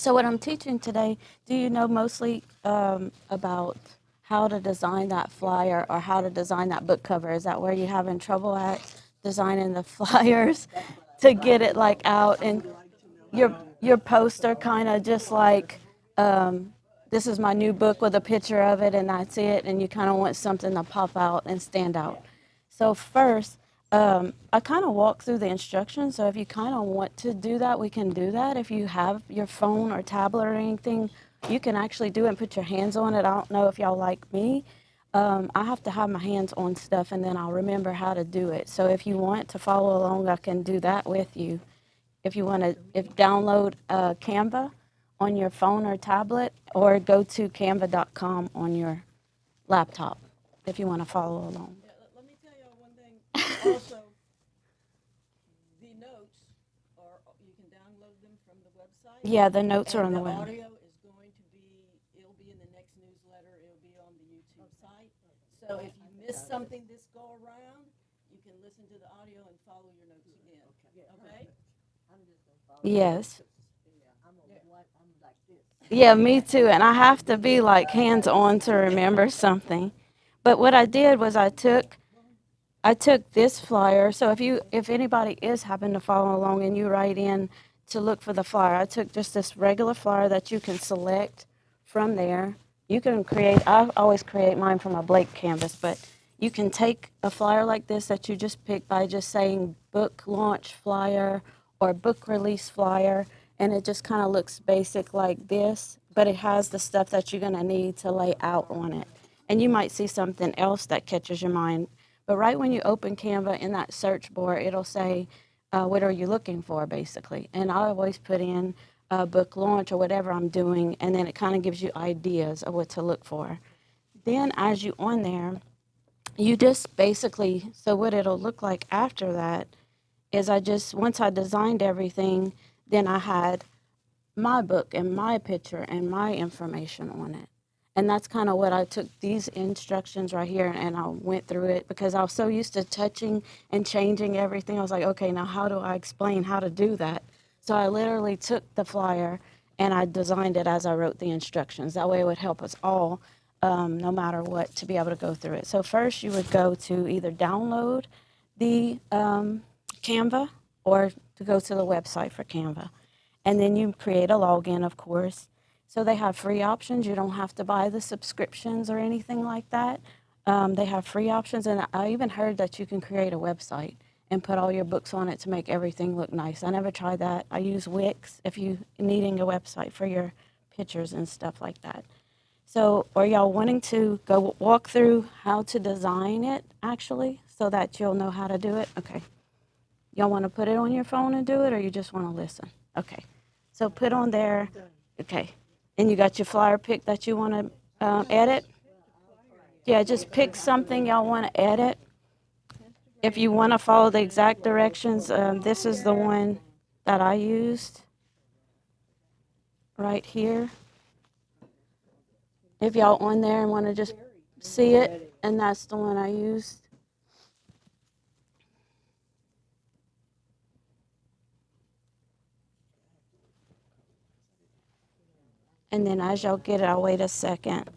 So what I'm teaching today, do you know mostly about how to design that flyer or how to design that book cover? Is that where you're having trouble at, designing the flyers to get it like out and your poster kind of just like this is my new book with a picture of it and that's it, and you kind of want something to pop out and stand out. So first, I kind of walk through the instructions. So if you kind of want to do that, we can do that. If you have your phone or tablet or anything, you can actually do it and put your hands on it. I don't know if y'all like me. I have to have my hands on stuff and then I'll remember how to do it. So if you want to follow along, I can do that with you. If you want to download Canva on your phone or tablet, or go to canva.com on your laptop if you want to follow along. Yeah, let me tell you one thing. Also, the notes are, you can download them from the website. Yeah, the notes are on And the the web. audio is going to be, it'll be in the next newsletter, it'll be on the YouTube site. So if you miss something this go around, you can listen to the audio and follow your notes again, okay? Yes. Yeah, me too. And I have to be like hands on to remember something. But what I did was I took this flyer. So if anybody is happen to follow along and you write in to look for the flyer, I took just this regular flyer that you can select from there. You can create, I always create mine from a blank canvas, but you can take a flyer like this that you just pick by just saying book launch flyer or book release flyer, and it just kind of looks basic like this, but it has the stuff that you're going to need to lay out on it. And you might see something else that catches your mind. But right when you open Canva in that search bar, it'll say, what are you looking for, basically. And I always put in book launch or whatever I'm doing, and then it kind of gives you ideas of what to look for. Then as you on there, you just basically, so what it'll look like after that is once I designed everything, then I had my book and my picture and my information on it. And that's kind of what I took these instructions right here and I went through it because I was so used to touching and changing everything. I was like, okay, now how do I explain how to do that? So I literally took the flyer and I designed it as I wrote the instructions. That way it would help us all, no matter what, to be able to go through it. So first you would go to either download the Canva or to go to the website for Canva. And then you create a login, of course. So they have free options. You don't have to buy the subscriptions or anything like that. They have free options. And I even heard that you can create a website and put all your books on it to make everything look nice. I never tried that. I use Wix if you needing a website for your pictures and stuff like that. So are y'all wanting to go walk through how to design it actually so that you'll know how to do it? Okay. Y'all want to put it on your phone and do it, or you just want to listen? Okay. So put on there. Okay. And you got your flyer pick that you want to edit? Yeah, just pick something y'all want to edit. If you want to follow the exact directions, this is the one that I used right here. If y'all on there and want to just see it, and that's the one I used. And then as y'all get it, I'll wait a second.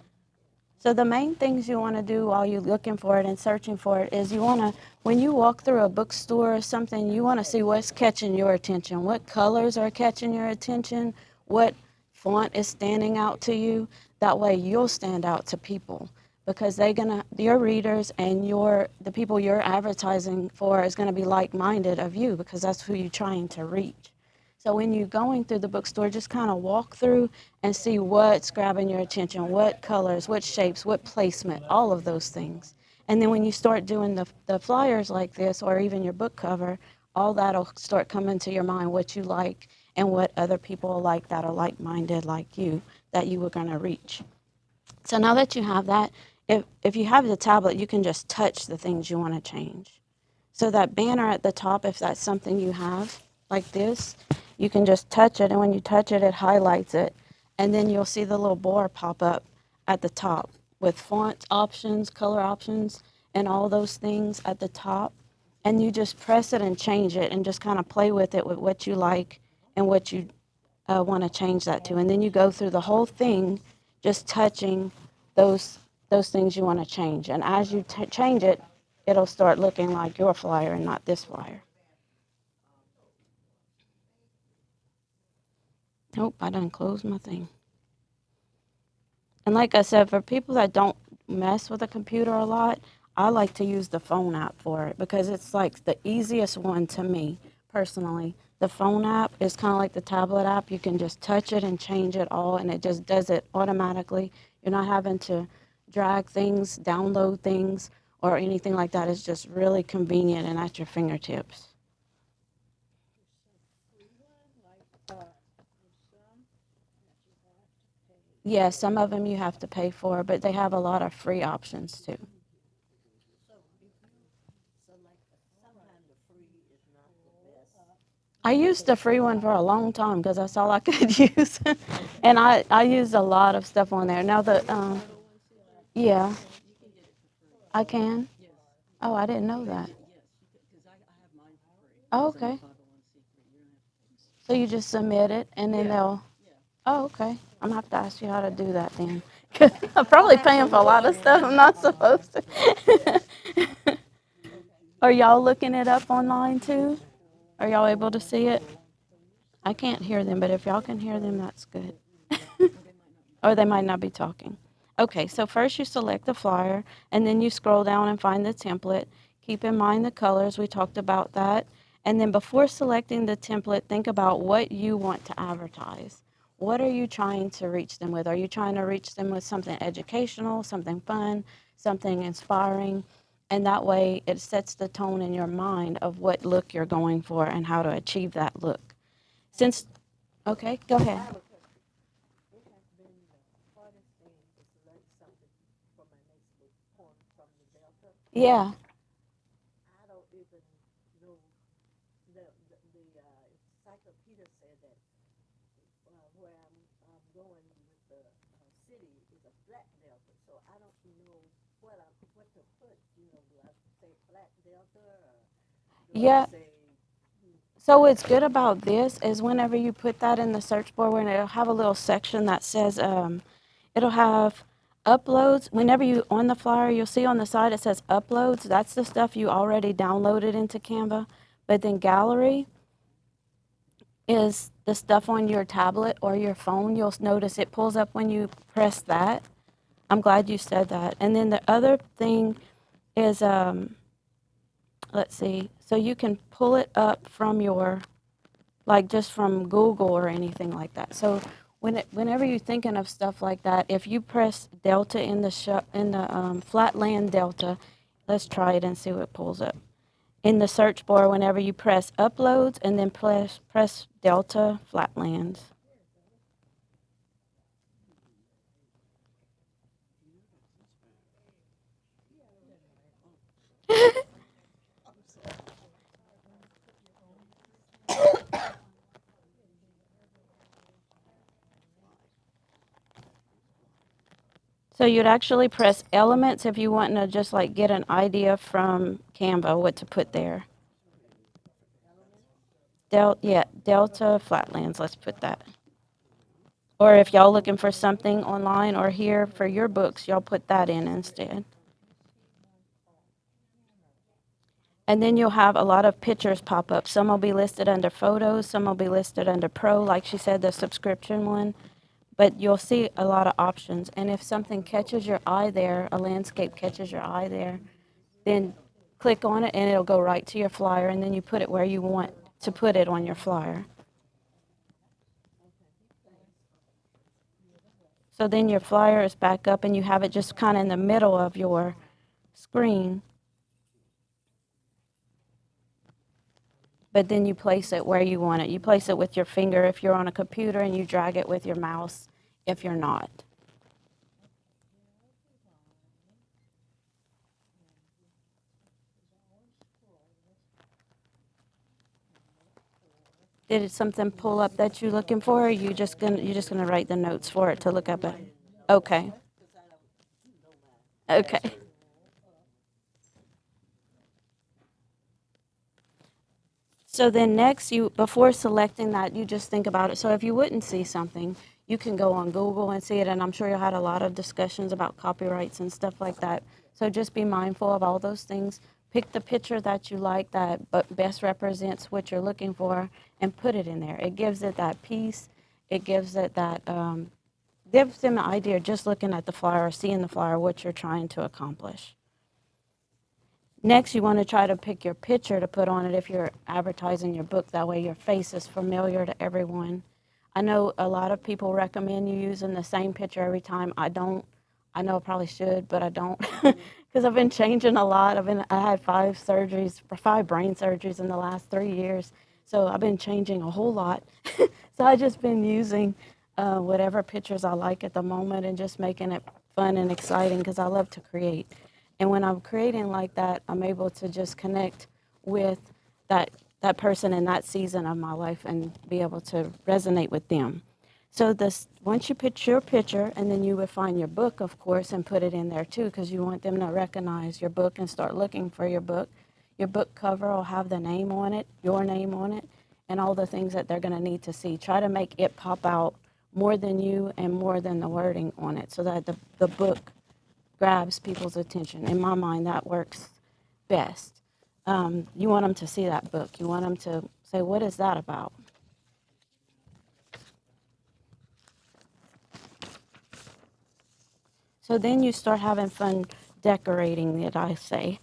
So the main things you want to do while you're looking for it and searching for it is you want to, when you walk through a bookstore or something, you want to see what's catching your attention, what colors are catching your attention, what font is standing out to you. That way you'll stand out to people because your readers and the people you're advertising for is going to be like-minded of you because that's who you're trying to reach. So when you're going through the bookstore, just kind of walk through and see what's grabbing your attention, what colors, what shapes, what placement, all of those things. And then when you start doing the flyers like this or even your book cover, all that'll start coming to your mind, what you like and what other people like that are like-minded like you that you were going to reach. So now that you have that, if you have the tablet, you can just touch the things you want to change. So that banner at the top, if that's something you have, like this, you can just touch it, and when you touch it, it highlights it. And then you'll see the little bar pop up at the top with font options, color options, and all those things at the top. And you just press it and change it and just kind of play with it with what you like and what you want to change that to. And then you go through the whole thing just touching those those things you want to change. And as you change it, it'll start looking like your flyer and not this flyer. Nope, I done closed my thing. And like I said, for people that don't mess with a computer a lot, I like to use the phone app for it because it's like the easiest one to me personally. The phone app is kind of like the tablet app. You can just touch it and change it all, and it just does it automatically. You're not having to drag things, download things, or anything like that. It's just really convenient and at your fingertips. Yeah, some of them you have to pay for, but they have a lot of free options too. I used the free one for a long time because that's all I could use. And I used a lot of stuff on there. Now yeah, I can. Oh, I didn't know that. Oh, okay. So you just submit it and then they'll, oh, okay. I'm gonna have to ask you how to do that then. 'Cause I'm probably paying for a lot of stuff I'm not supposed to. Are y'all looking it up online too? Are y'all able to see it? I can't hear them, but if y'all can hear them, that's good. Or they might not be talking. Okay, so first you select the flyer, and then you scroll down and find the template. Keep in mind the colors, we talked about that. And then before selecting the template, think about what you want to advertise. What are you trying to reach them with? Are you trying to reach them with something educational, something fun, something inspiring? And that way it sets the tone in your mind of what look you're going for and how to achieve that look. Since, okay, go ahead. Yeah. Yeah. So what's good about this is whenever you put that in the search bar, when it'll have a little section that says, it'll have uploads. Whenever you, on the flyer, you'll see on the side it says uploads. That's the stuff you already downloaded into Canva. But then gallery is the stuff on your tablet or your phone. You'll notice it pulls up when you press that. I'm glad you said that. And then the other thing is, let's see, so you can pull it up from your, like just from Google or anything like that. So whenever you're thinking of stuff like that, if you press Delta in the Flatland Delta, let's try it and see what pulls up. In the search bar, whenever you press Uploads and then press Delta Flatlands. So you'd actually press Elements if you want to just like get an idea from Canva what to put there. Delta Flatlands, let's put that. Or if y'all looking for something online or here for your books, y'all put that in instead. And then you'll have a lot of pictures pop up. Some will be listed under photos, some will be listed under pro, like she said, the subscription one. But you'll see a lot of options. And if something catches your eye there, a landscape catches your eye there, then click on it and it'll go right to your flyer, and then you put it where you want to put it on your flyer. So then your flyer is back up and you have it just kind of in the middle of your screen. But then you place it where you want it. You place it with your finger if you're on a computer, and you drag it with your mouse if you're not. Did something pull up that you're looking for, or are you just gonna write the notes for it to look up at? Okay. So then next, before selecting that, you just think about it. So if you wouldn't see something, you can go on Google and see it, and I'm sure you had a lot of discussions about copyrights and stuff like that. So just be mindful of all those things. Pick the picture that you like that best represents what you're looking for and put it in there. It gives it that peace. It gives it that, gives them an idea just looking at the flyer, seeing the flyer, what you're trying to accomplish. Next, you want to try to pick your picture to put on it if you're advertising your book. That way your face is familiar to everyone. I know a lot of people recommend you using the same picture every time. I don't. I know I probably should, but I don't because I've been changing a lot. I had 5 brain surgeries in the last 3 years, so I've been changing a whole lot. So I just been using whatever pictures I like at the moment and just making it fun and exciting because I love to create. And when I'm creating like that, I'm able to just connect with that that person in that season of my life and be able to resonate with them. So once you put your picture, and then you would find your book, of course, and put it in there too, because you want them to recognize your book and start looking for your book. Your book cover will have the name on it, your name on it, and all the things that they're going to need to see. Try to make it pop out more than you and more than the wording on it, so that the book grabs people's attention. In my mind, that works best. You want them to see that book. You want them to say, what is that about? So then you start having fun decorating it, I say,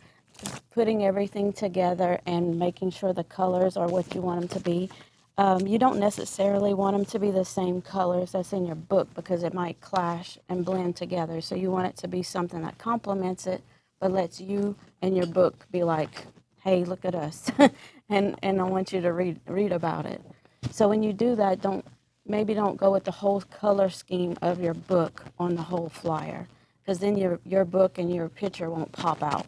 putting everything together and making sure the colors are what you want them to be. You don't necessarily want them to be the same colors that's in your book because it might clash and blend together. So you want it to be something that complements it, but lets you and your book be like, hey, look at us. and I want you to read about it. So when you do that, maybe don't go with the whole color scheme of your book on the whole flyer, because then your book and your picture won't pop out.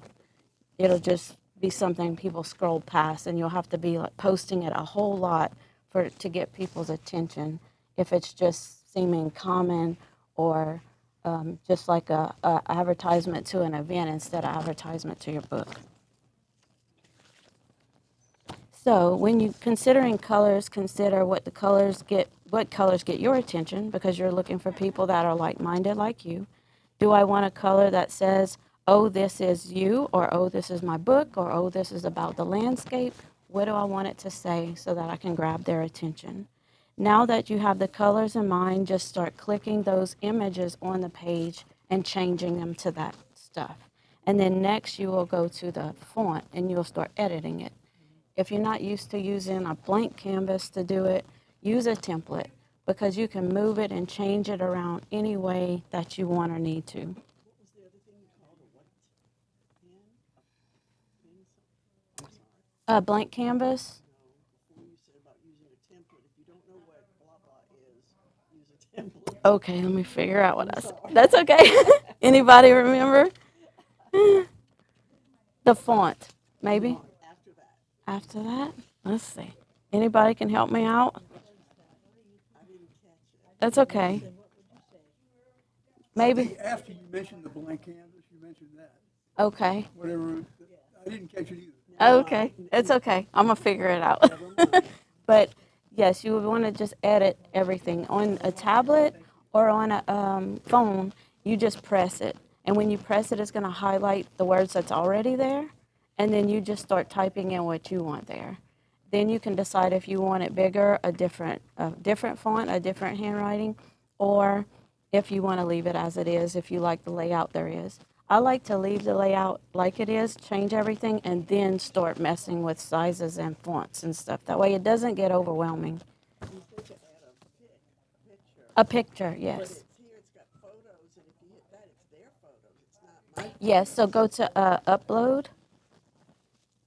It'll just be something people scroll past, and you'll have to be like posting it a whole lot to get people's attention if it's just seeming common or just like a advertisement to an event instead of advertisement to your book. So when you considering colors, consider what colors get your attention, because you're looking for people that are like-minded like you. Do I want a color that says, oh, this is you, or oh, this is my book, or oh, this is about the landscape? What do I want it to say so that I can grab their attention? Now that you have the colors in mind, just start clicking those images on the page and changing them to that stuff. And then next you will go to the font and you'll start editing it. If you're not used to using a blank canvas to do it, use a template, because you can move it and change it around any way that you want or need to. What was the other thing you called a what? Pen? I'm sorry. A blank canvas? No, before you said about using a template. If you don't know what blah blah is, use a template. Okay, let me figure out what I said. That's okay. Anybody remember? The font, maybe? After that, After that? Let's see. Anybody can help me out? I didn't catch it. That's okay. Maybe? After you mentioned the blank canvas, you mentioned that. Okay. Whatever, I didn't catch it either. Okay. It's okay. I'm going to figure it out. But yes, you would want to just edit everything. On a tablet or on a phone, you just press it. And when you press it, it's going to highlight the words that's already there. And then you just start typing in what you want there. Then you can decide if you want it bigger, a different font, a different handwriting, or if you want to leave it as it is, if you like the layout there is. I like to leave the layout like it is, change everything, and then start messing with sizes and fonts and stuff. That way it doesn't get overwhelming. You said to add a picture. A picture, But yes. it's here, it's got photos, and if you hit that, it's their photos. It's not my. Yes, so go to upload.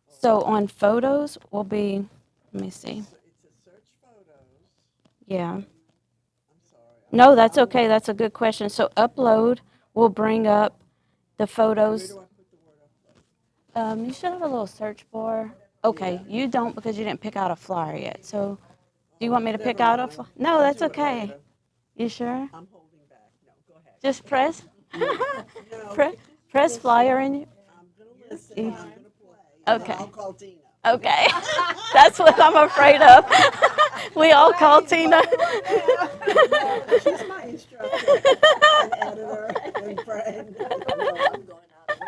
So on photos will be, let me see. It's a search photos. Yeah. I'm sorry. No, that's okay. That's a good question. So upload will bring up the Where photos. do I put the word upload? You should have a little search bar. Okay, you don't because you didn't pick out a flyer yet. So do you want me to pick out a flyer? No, that's okay. You sure? I'm holding back. No, go ahead. Just press, No, press flyer and you. I'm gonna listen, You- I'm gonna play, and then Okay. I'll call Tina. Okay. That's what I'm afraid of. We all call Tina. She's my instructor and editor and friend. No, I'm going out of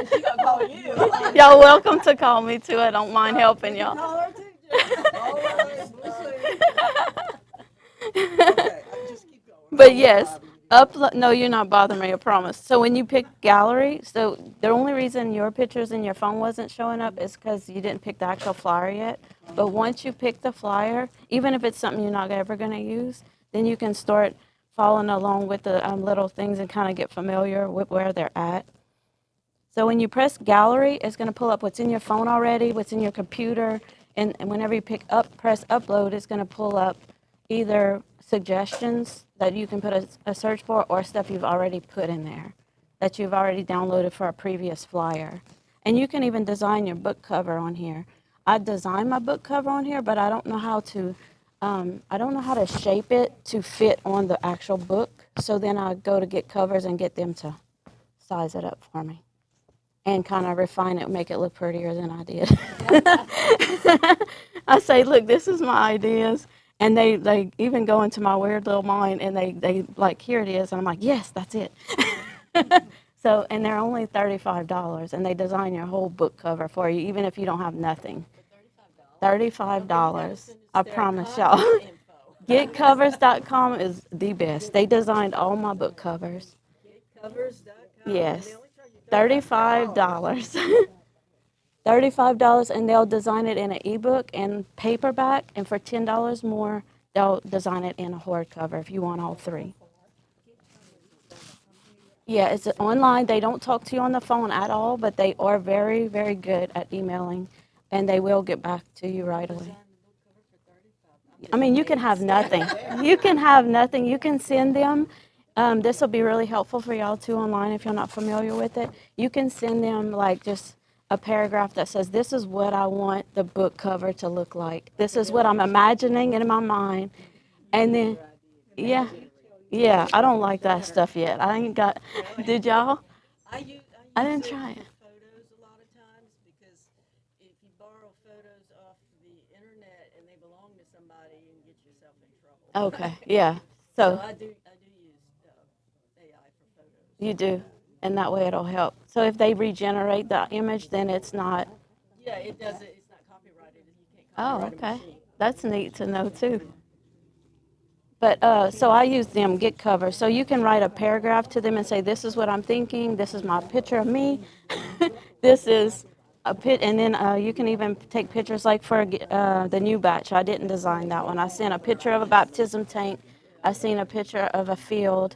the She gonna call you. Y'all welcome to call me too. I don't mind helping y'all. Call her too, Jen. All right, we'll see. Okay, just keep going. But yes, upload. No, you're not bothering me. I promise. So when you pick gallery, so the only reason your pictures in your phone wasn't showing up is because you didn't pick the actual flyer yet. But once you pick the flyer, even if it's something you're not ever going to use, then you can start following along with the little things and kind of get familiar with where they're at. So when you press gallery, it's going to pull up what's in your phone already, what's in your computer, and whenever you press upload, it's going to pull up either suggestions that you can put a search for or stuff you've already put in there that you've already downloaded for a previous flyer. And you can even design your book cover on here. I designed my book cover on here, but I don't know how to shape it to fit on the actual book. So then I go to get covers and get them to size it up for me and kind of refine it, make it look prettier than I did. I say, look, this is my ideas. And they even go into my weird little mind and they like, here it is. And I'm like, yes, that's it. So, and they're only $35 and they design your whole book cover for you, even if you don't have nothing. $35. I promise y'all. Getcovers.com is the best. They designed all my book covers. Covers.com. Yes. $35. $35 and they'll design it in an ebook and paperback, and for $10 more they'll design it in a hardcover if you want all three. Yeah, it's online. They don't talk to you on the phone at all, but they are very, very good at emailing, and they will get back to you right away. I mean, you can have nothing. You can have nothing. You can send them. This will be really helpful for y'all too online if you're not familiar with it. You can send them like just a paragraph that says, this is what I want the book cover to look like. This is what I'm imagining in my mind. And then, yeah, yeah, I don't like that stuff yet. I ain't got, did y'all? I didn't try it. Photos a lot of times because if you borrow photos off the internet and they belong to somebody, you can get yourself in trouble. Okay, yeah. So So I do use AI for photos. you do, and that way it'll help. So if they regenerate the image, then it's not. Yeah, it does it. It's not copyrighted. You can't Oh, copyright a okay. machine. That's neat to know too. But so I use them Get Cover. So you can write a paragraph to them and say, this is what I'm thinking. This is my picture of me. This is a pit, and then you can even take pictures like for the new batch. I didn't design that one. I sent a picture of a baptism tank. I sent a picture of a field.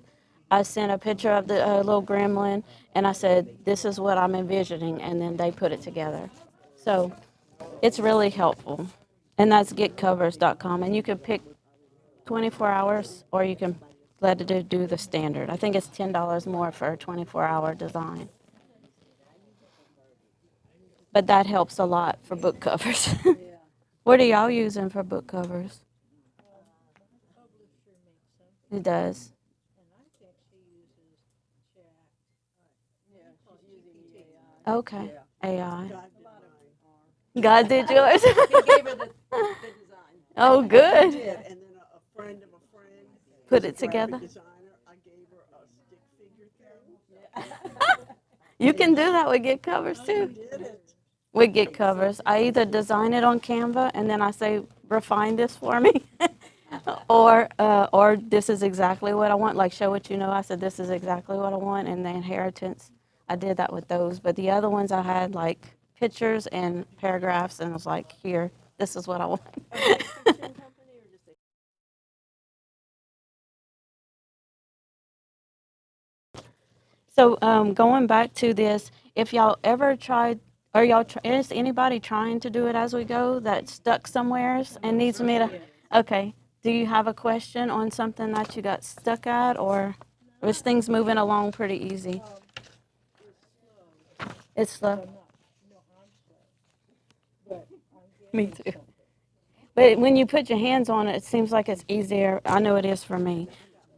I sent a picture of the little gremlin, and I said, this is what I'm envisioning, and then they put it together. So it's really helpful. And that's getcovers.com, and you can pick 24 hours, or you can let it do the standard. I think it's $10 more for a 24-hour design. But that helps a lot for book covers. What are y'all using for book covers? It does. Okay. AI. God did yours? He gave her the design. Oh, good. did, and then a friend of a friend Put is a it together. graphic designer. I gave her a stick figure thing. You can do that with Get Covers too. Did it. With Get Covers, I either design it on Canva and then I say, refine this for me, or this is exactly what I want. Like Show What You Know, I said this is exactly what I want, and the Inheritance, I did that with those. But the other ones I had like pictures and paragraphs, and was like, here, this is what I want. So going back to this, if y'all ever tried, or is anybody trying to do it as we go that's stuck somewhere and needs me to? Okay. Do you have a question on something that you got stuck at, or is things moving along pretty easy? It's slow. Me too. But when you put your hands on it, it seems like it's easier. I know it is for me.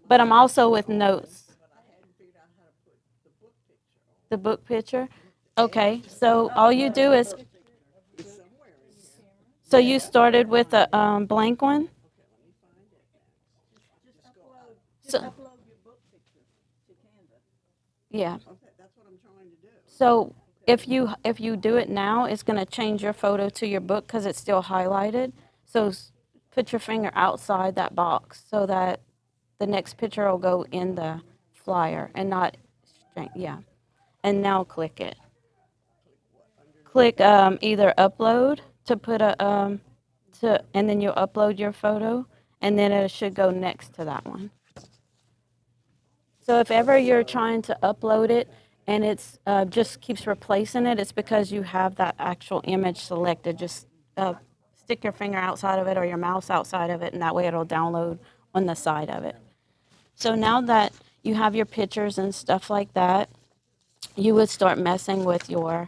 But I'm also with notes. The book picture? Okay, so all you do is, So you started with a blank one? Okay, let me find it then. Just upload, So- just upload your book picture to Canva. Yeah. Okay, that's what I'm trying to do. So if you do it now, it's going to change your photo to your book because it's still highlighted. So put your finger outside that box so that the next picture will go in the flyer and not straight. Yeah. And now click it. Click either upload to put a and then you'll upload your photo, and then it should go next to that one. So if ever you're trying to upload it and it's just keeps replacing it, it's because you have that actual image selected. Just stick your finger outside of it or your mouse outside of it, and that way it'll download on the side of it. So now that you have your pictures and stuff like that, you would start messing with your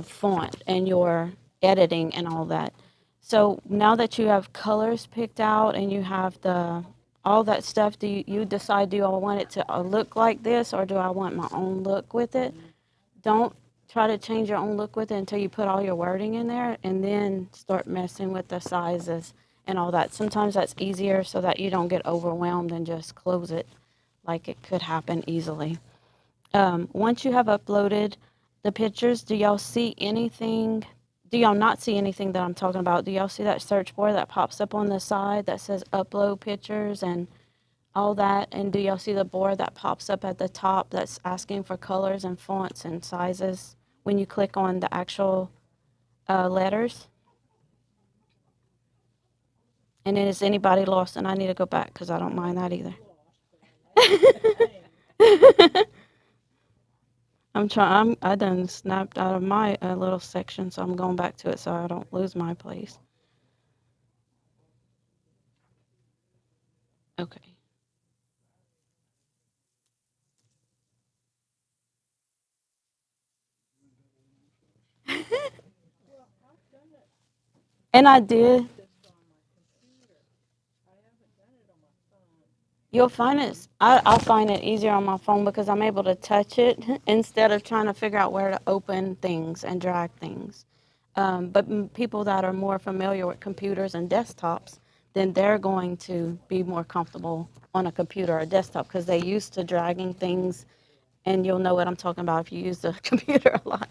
font and your editing and all that. So now that you have colors picked out and you have the all that stuff, do you decide, do I want it to look like this or do I want my own look with it? Don't try to change your own look with it until you put all your wording in there, and then start messing with the sizes and all that. Sometimes that's easier so that you don't get overwhelmed and just close it, like it could happen easily. Once you have uploaded the pictures, do y'all see anything? Do y'all not see anything that I'm talking about? Do y'all see that search bar that pops up on the side that says upload pictures and all that? And do y'all see the bar that pops up at the top that's asking for colors and fonts and sizes when you click on the actual letters? And then is anybody lost? And I need to go back because I don't mind that either. I done snapped out of my little section, so I'm going back to it so I don't lose my place. Okay. And I did. You'll find it, I'll find it easier on my phone because I'm able to touch it instead of trying to figure out where to open things and drag things. But people that are more familiar with computers and desktops, then they're going to be more comfortable on a computer or desktop because they're used to dragging things, and you'll know what I'm talking about if you use the computer a lot.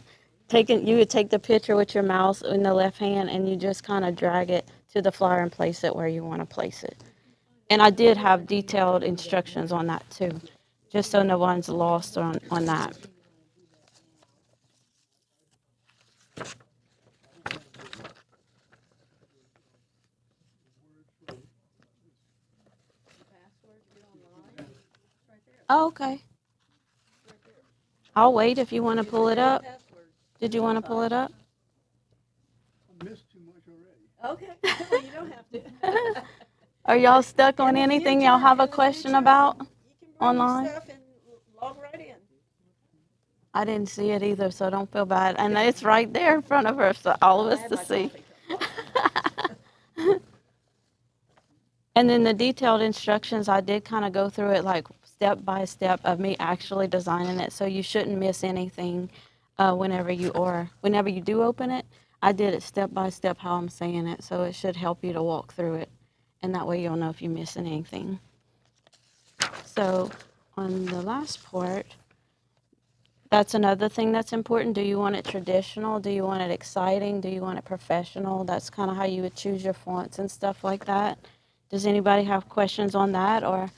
You would take the picture with your mouse in the left hand and you just kind of drag it to the flyer and place it where you want to place it. And I did have detailed instructions on that too, just so no one's lost on that. Oh, okay. I'll wait if you want to pull it up. Did you want to pull it up? I missed too much already. Okay, well, you don't have to. Are y'all stuck on In the anything future- y'all have a in the question future, about? You can bring your Online? stuff and log right in. I didn't see it either, so don't feel bad. And it's right there in front of her for all of I us had to my see. coffee cup. And then the detailed instructions, I did kind of go through it like step by step of me actually designing it, so you shouldn't miss anything whenever you do open it. I did it step by step how I'm saying it, so it should help you to walk through it, and that way you'll know if you're missing anything. So on the last part, that's another thing that's important. Do you want it traditional? Do you want it exciting? Do you want it professional? That's kind of how you would choose your fonts and stuff like that. Does anybody have questions on that, or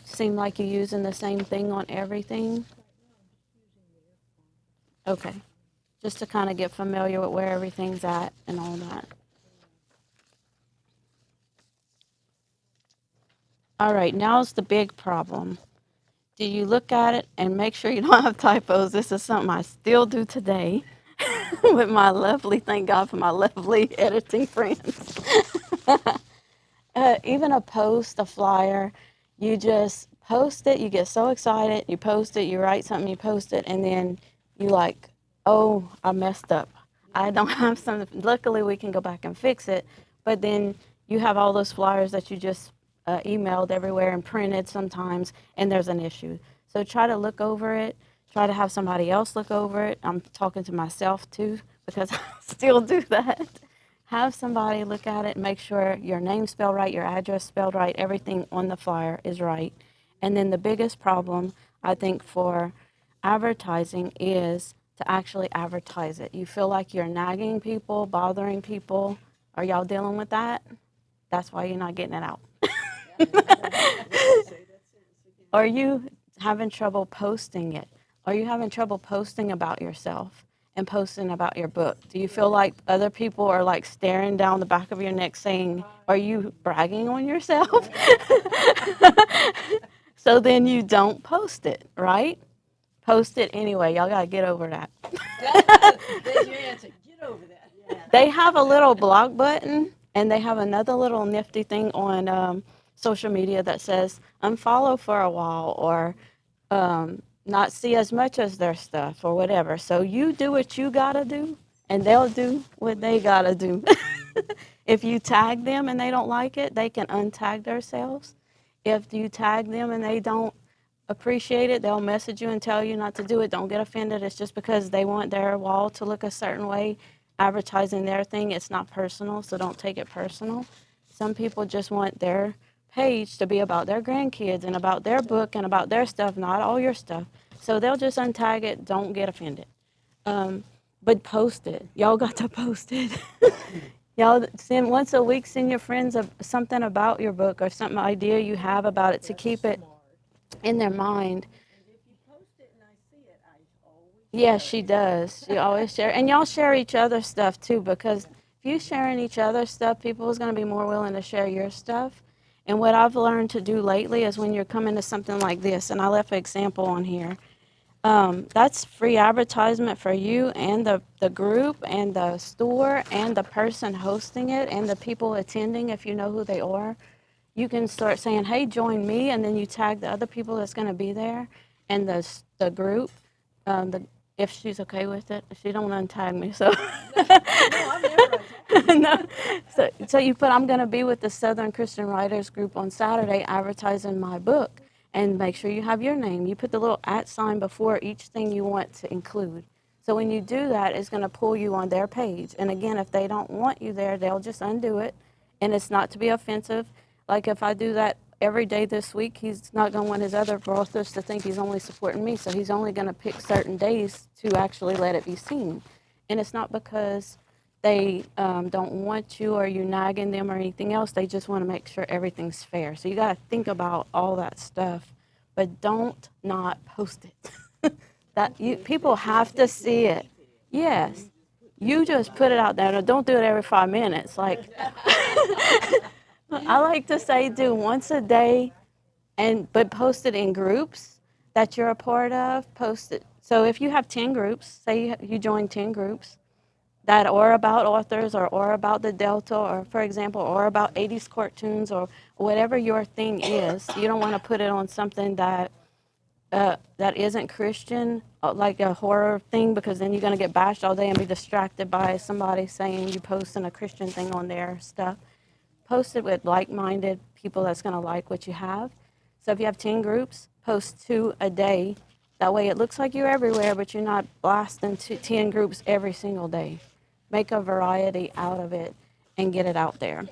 seem like you're using the same thing on everything? Okay. Just to kind of get familiar with where everything's at and all that. All right, now's the big problem. Do you look at it and make sure you don't have typos? This is something I still do today with my lovely, thank God for my lovely editing friends. Even a post, a flyer, you just post it, you get so excited, you post it, you write something, you post it, and then you like, oh, I messed up. I don't have something. Luckily, we can go back and fix it, but then you have all those flyers that you just emailed everywhere and printed sometimes, and there's an issue. So try to look over it. Try to have somebody else look over it. I'm talking to myself too because I still do that. have somebody look at it and make sure your name's spelled right, your address spelled right, everything on the flyer is right. And then the biggest problem, I think, for advertising is to actually advertise it. You feel like you're nagging people, bothering people. Are y'all dealing with that? That's why you're not getting it out. Are you having trouble posting it? Are you having trouble posting about yourself and posting about your book? Do you feel like other people are like staring down the back of your neck saying, are you bragging on yourself? So then you don't post it, right? Post it anyway. Y'all got to get over that. There's your answer. Get over that. They have a little blog button, and they have another little nifty thing on social media that says unfollow for a while or not see as much as their stuff or whatever. So you do what you got to do, and they'll do what they got to do. If you tag them and they don't like it, they can untag themselves. If you tag them and they don't appreciate it, they'll message you and tell you not to do it. Don't get offended. It's just because they want their wall to look a certain way, advertising their thing. It's not personal, so don't take it personal. Some people just want their page to be about their grandkids and about their book and about their stuff, not all your stuff. So they'll just untag it. Don't get offended. But post it. Y'all got to post it. Y'all send once a week, send your friends something about your book or some idea you have about it to keep it in their mind. And if you post it and I see it, I always. Yes, she does. She always share, and y'all share each other's stuff too. Because if you sharing each other's stuff, people is going to be more willing to share your stuff. And what I've learned to do lately is when you're coming to something like this, and I left an example on here. That's free advertisement for you and the group and the store and the person hosting it and the people attending if you know who they are. You can start saying, hey, join me, and then you tag the other people that's going to be there and the group. If she's okay with it, she don't untag me, so. No, I'm never attacking. No. So you put, I'm going to be with the Southern Christian Writers Group on Saturday advertising my book, and make sure you have your name. You put the little @ sign before each thing you want to include. So when you do that, it's going to pull you on their page. And again, if they don't want you there, they'll just undo it. And it's not to be offensive. Like if I do that every day this week, he's not going to want his other authors to think he's only supporting me. So he's only going to pick certain days to actually let it be seen. And it's not because they don't want you or you nagging them or anything else. They just want to make sure everything's fair. So you got to think about all that stuff, but don't not post it. People have to see it. Yes, you just put it out there. Now, don't do it every 5 minutes. Like I like to say, do once a day, but post it in groups that you're a part of. Post it. So if you have 10 groups, say you join 10 groups that are about authors or about the Delta or, for example, or about 80s cartoons or whatever your thing is. You don't want to put it on something that isn't Christian, like a horror thing, because then you're going to get bashed all day and be distracted by somebody saying you posting a Christian thing on their stuff. Post it with like-minded people that's going to like what you have. So if you have 10 groups, post 2 a day. That way it looks like you're everywhere, but you're not blasting 10 groups every single day. Make a variety out of it and get it out there.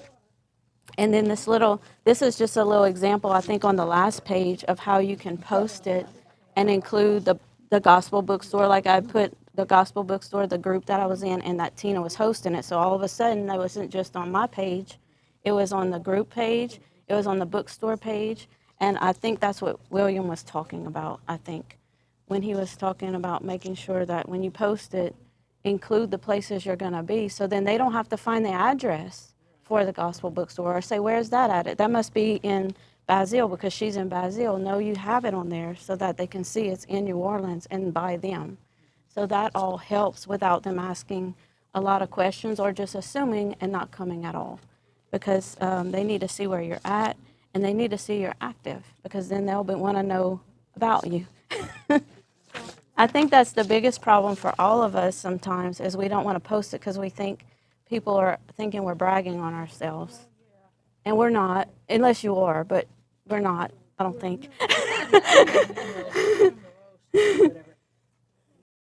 And then this is just a little example, I think, on the last page of how you can post it and include the gospel bookstore. Like I put the gospel bookstore, the group that I was in, and that Tina was hosting it. So all of a sudden, it wasn't just on my page. It was on the group page. It was on the bookstore page. And I think that's what William was talking about, I think, when he was talking about making sure that when you post it, include the places you're going to be. So then they don't have to find the address for the gospel bookstore or say, where's that at? That must be in Basile because she's in Basile. No, you have it on there so that they can see it's in New Orleans and by them. So that all helps without them asking a lot of questions or just assuming and not coming at all, because they need to see where you're at and they need to see you're active, because then they'll want to know about you. I think that's the biggest problem for all of us sometimes, is we don't want to post it because we think people are thinking we're bragging on ourselves. And we're not, unless you are, but we're not, I don't think.